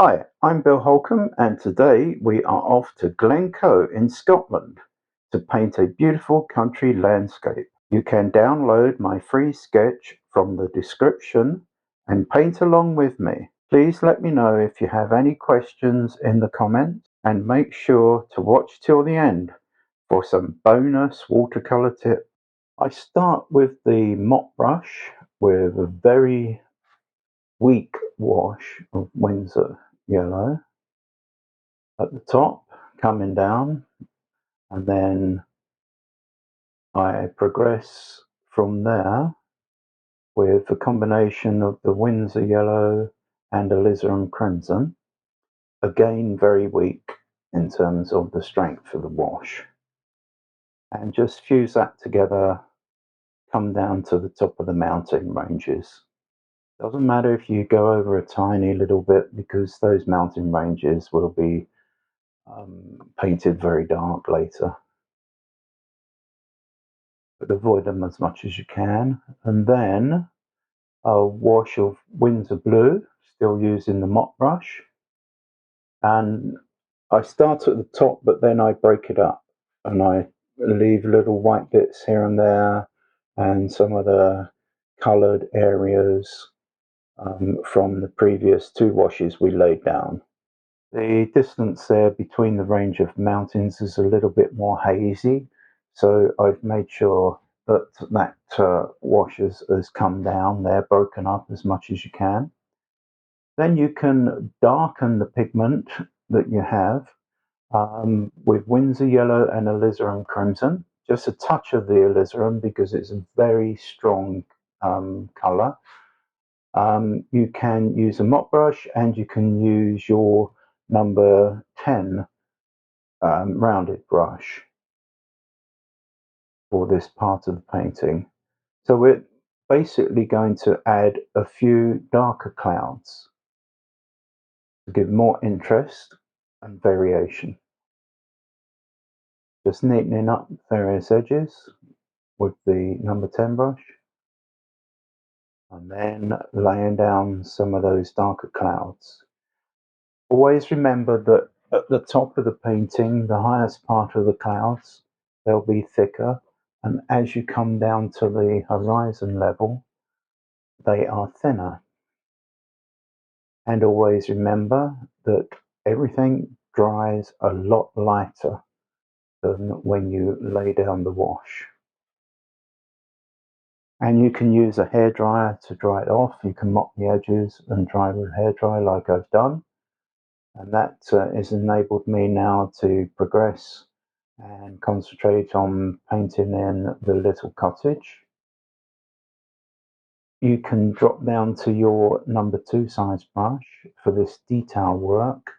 Hi, I'm Bill Holcomb, and today we are off to Glencoe in Scotland to paint a beautiful country landscape. You can download my free sketch from the description and paint along with me. Please let me know if you have any questions in the comments and make sure to watch till the end for some bonus watercolor tips. I start with the mop brush with a very weak wash of Windsor yellow at the top, coming down, and then I progress from there with a combination of the Windsor yellow and alizarin crimson, again very weak in terms of the strength of the wash, and just fuse that together, come down to the top of the mountain ranges. Doesn't matter if you go over a tiny little bit, because those mountain ranges will be painted very dark later, but avoid them as much as you can. And then a wash of Windsor blue, still using the mop brush, and I start at the top, but then I break it up and I leave little white bits here and there and some of the coloured areas from the previous two washes we laid down. The distance there between the range of mountains is a little bit more hazy, so I've made sure that wash has come down there, broken up as much as you can. Then you can darken the pigment that you have with Windsor yellow and alizarin crimson. Just a touch of the alizarin because it's a very strong colour. You can use a mop brush, and you can use your number 10 rounded brush for this part of the painting. So we're basically going to add a few darker clouds to give more interest and variation. Just neatening up various edges with the number 10 brush, and then laying down some of those darker clouds. Always remember that at the top of the painting, the highest part of the clouds, they'll be thicker, and as you come down to the horizon level, they are thinner. And always remember that everything dries a lot lighter than when you lay down the wash. And you can use a hairdryer to dry it off. You can mop the edges and dry with a hairdryer like I've done. And that has enabled me now to progress and concentrate on painting in the little cottage. You can drop down to your number 2 size brush for this detail work,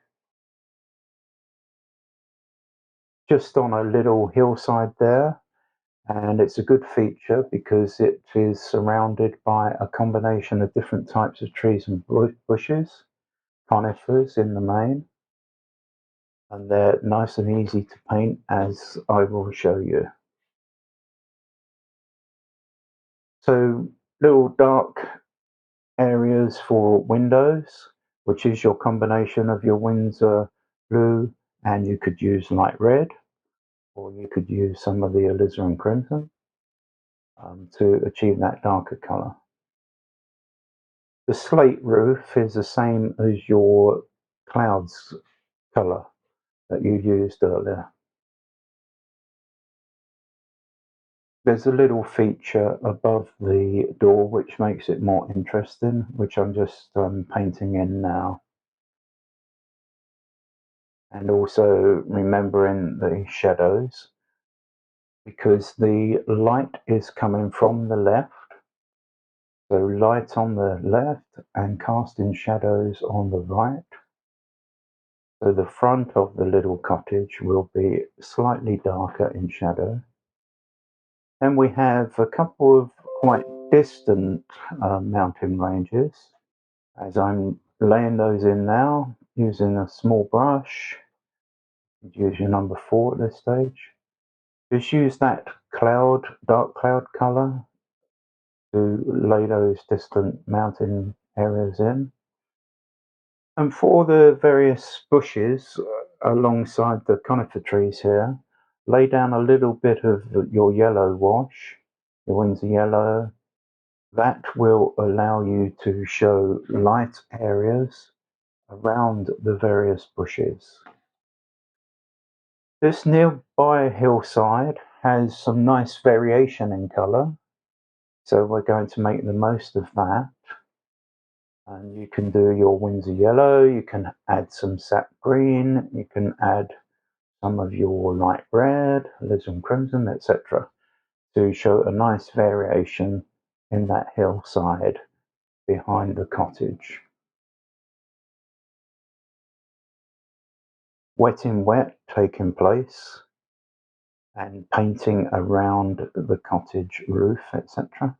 just on a little hillside there. And it's a good feature because it is surrounded by a combination of different types of trees and bushes, conifers in the main, and they're nice and easy to paint, as I will show you. So little dark areas for windows, which is your combination of your Windsor blue, and you could use light red, or you could use some of the alizarin crimson to achieve that darker color. The slate roof is the same as your clouds color that you used earlier. There's a little feature above the door which makes it more interesting, which I'm just painting in now. And also remembering the shadows, because the light is coming from the left. So light on the left and casting shadows on the right. So the front of the little cottage will be slightly darker in shadow. Then we have a couple of quite distant mountain ranges. As I'm laying those in now, using a small brush, use your number 4 at this stage. Just use that dark cloud color to lay those distant mountain areas in. And for the various bushes alongside the conifer trees here, lay down a little bit of your yellow wash, your Windsor yellow. That will allow you to show light areas around the various bushes. This nearby hillside has some nice variation in colour, so we're going to make the most of that. And you can do your Windsor yellow, you can add some sap green, you can add some of your light red, alizarin crimson, etc., to show a nice variation in that hillside behind the cottage. Wet in wet taking place and painting around the cottage roof, etc.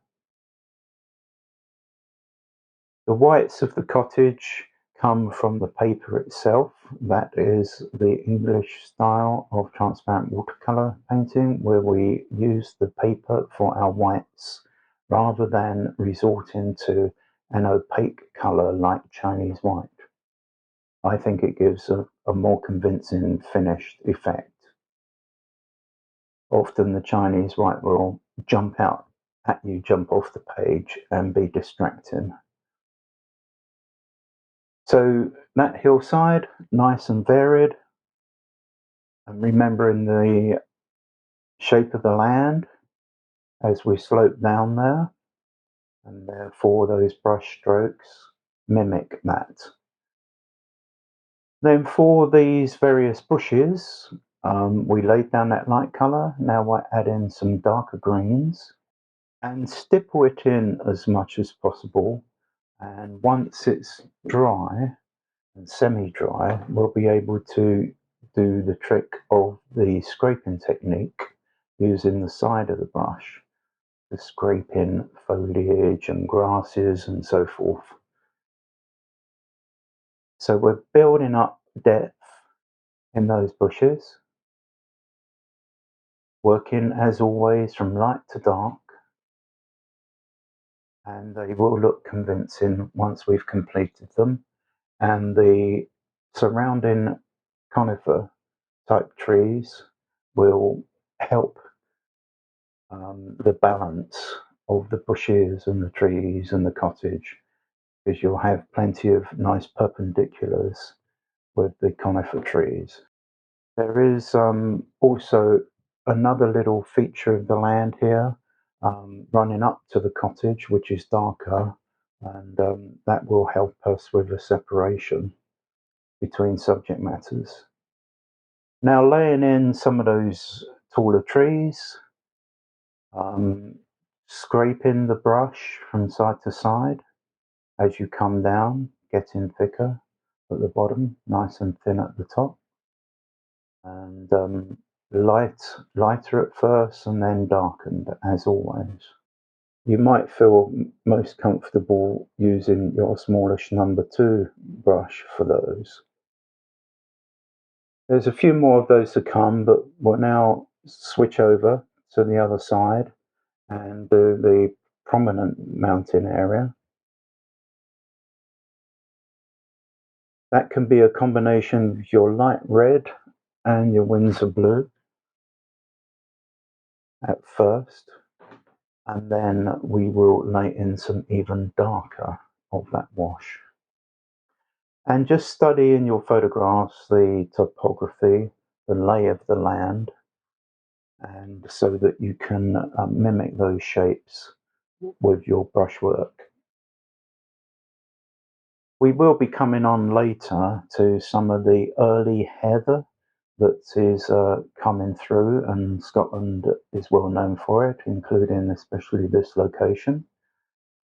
The whites of the cottage come from the paper itself. That is the English style of transparent watercolor painting, where we use the paper for our whites rather than resorting to an opaque color like Chinese white. I think it gives a more convincing finished effect. Often the Chinese white will jump out at you, jump off the page, and be distracting. So that hillside, nice and varied, and remembering the shape of the land as we slope down there, and therefore those brush strokes mimic that. Then for these various bushes, we laid down that light colour. Now we're adding some darker greens and stipple it in as much as possible. And once it's dry, and semi-dry, we'll be able to do the trick of the scraping technique using the side of the brush to scrape in foliage and grasses and so forth. So we're building up depth in those bushes, working as always from light to dark, and they will look convincing once we've completed them. And the surrounding conifer type trees will help the balance of the bushes and the trees and the cottage, because you'll have plenty of nice perpendiculars with the conifer trees. There is also another little feature of the land here running up to the cottage, which is darker, and that will help us with the separation between subject matters. Now, laying in some of those taller trees, um, scraping the brush from side to side as you come down, getting thicker at the bottom, nice and thin at the top, and lighter at first and then darkened as always. You might feel most comfortable using your smallish number 2 brush for those. There's a few more of those to come, but we'll now switch over to the other side and do the prominent mountain area. That can be a combination of your light red and your Windsor blue at first, and then we will lay in some even darker of that wash. And just study in your photographs the topography, the lay of the land, and so that you can mimic those shapes with your brushwork. We will be coming on later to some of the early heather that is coming through, and Scotland is well known for it, including especially this location.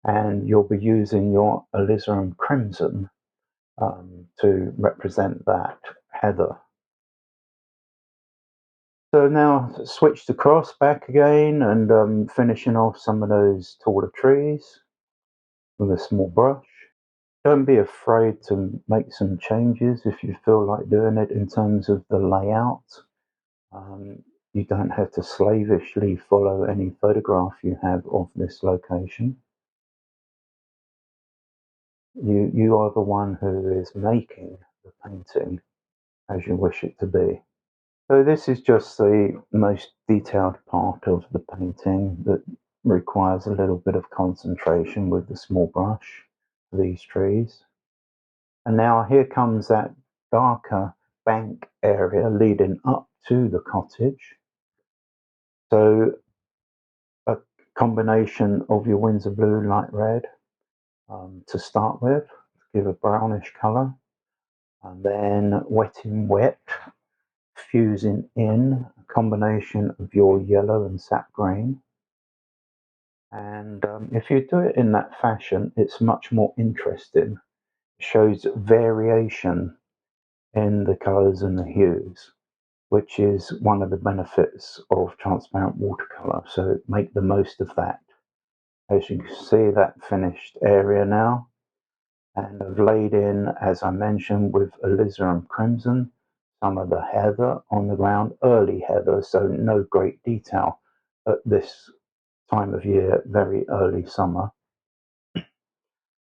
And you'll be using your alizarin crimson to represent that heather. So now switched across back again and finishing off some of those taller trees with a small brush. Don't be afraid to make some changes if you feel like doing it in terms of the layout. You don't have to slavishly follow any photograph you have of this location. You are the one who is making the painting as you wish it to be. So this is just the most detailed part of the painting that requires a little bit of concentration with the small brush for these trees. And now here comes that darker bank area leading up to the cottage. So a combination of your Windsor blue, light red to start with, give a brownish colour, and then wetting wet, fusing in a combination of your yellow and sap green. And if you do it in that fashion, it's much more interesting. It shows variation in the colours and the hues, which is one of the benefits of transparent watercolour. So make the most of that. As you can see, that finished area now, and I've laid in, as I mentioned, with alizarin crimson, some of the heather on the ground, early heather, so no great detail at this time of year, very early summer. And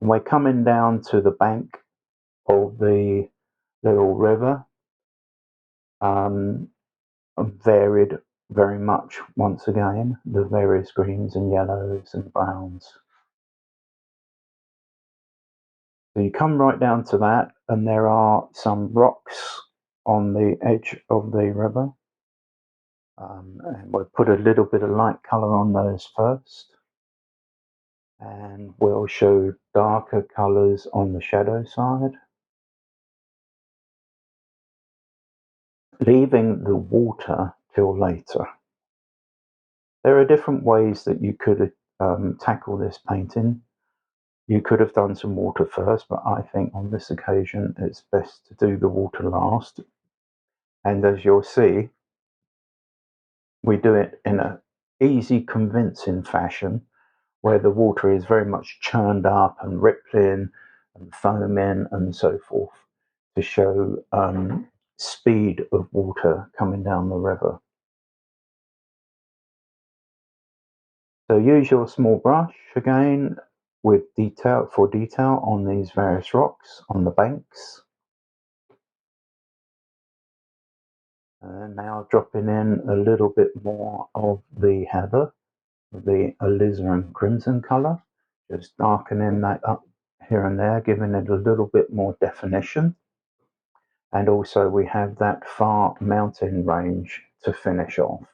we're coming down to the bank of the little river, varied very much once again, the various greens and yellows and browns. So you come right down to that, and there are some rocks on the edge of the river. And we'll put a little bit of light colour on those first. And we'll show darker colours on the shadow side, leaving the water till later. There are different ways that you could tackle this painting. You could have done some water first, but I think on this occasion it's best to do the water last. And as you'll see, we do it in an easy, convincing fashion where the water is very much churned up and rippling and foaming and so forth to show speed of water coming down the river. So use your small brush again with detail on these various rocks on the banks. And now dropping in a little bit more of the heather, the alizarin crimson colour, just darkening that up here and there, giving it a little bit more definition. And also we have that far mountain range to finish off.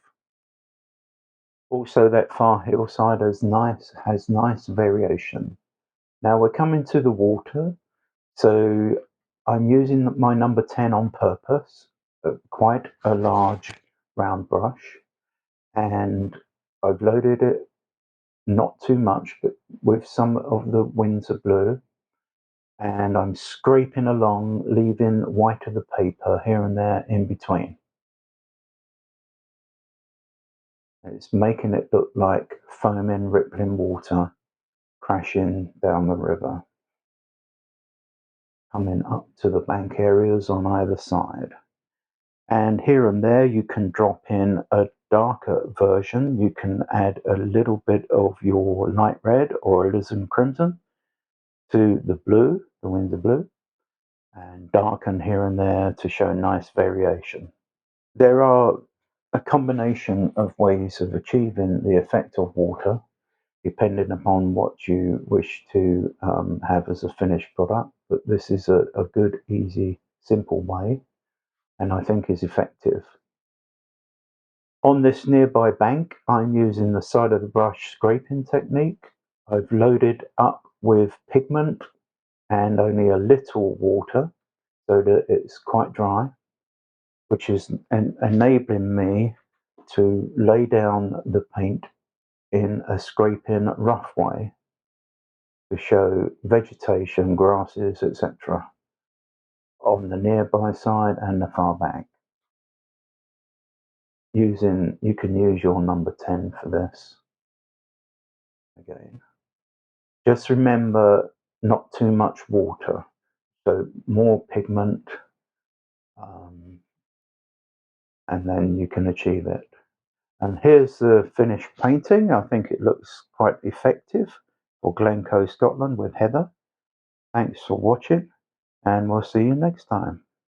Also that far hillside has nice variation. Now we're coming to the water, so I'm using my number 10 on purpose, quite a large round brush, and I've loaded it not too much, but with some of the Windsor blue, and I'm scraping along, leaving white of the paper here and there in between. It's making it look like foaming, rippling water crashing down the river, coming up to the bank areas on either side. And here and there you can drop in a darker version. You can add a little bit of your light red or alizarin crimson to the blue, the Windsor blue, and darken here and there to show nice variation. There are a combination of ways of achieving the effect of water, depending upon what you wish to have as a finished product. But this is a good, easy, simple way, and I think is effective. On this nearby bank, I'm using the side of the brush scraping technique. I've loaded up with pigment and only a little water so that it's quite dry, which is enabling me to lay down the paint in a scraping rough way to show vegetation, grasses, etc. on the nearby side and the far back. You can use your number 10 for this. Again, just remember not too much water, so more pigment, and then you can achieve it. And here's the finished painting. I think it looks quite effective for Glencoe, Scotland with heather. Thanks for watching, and we'll see you next time.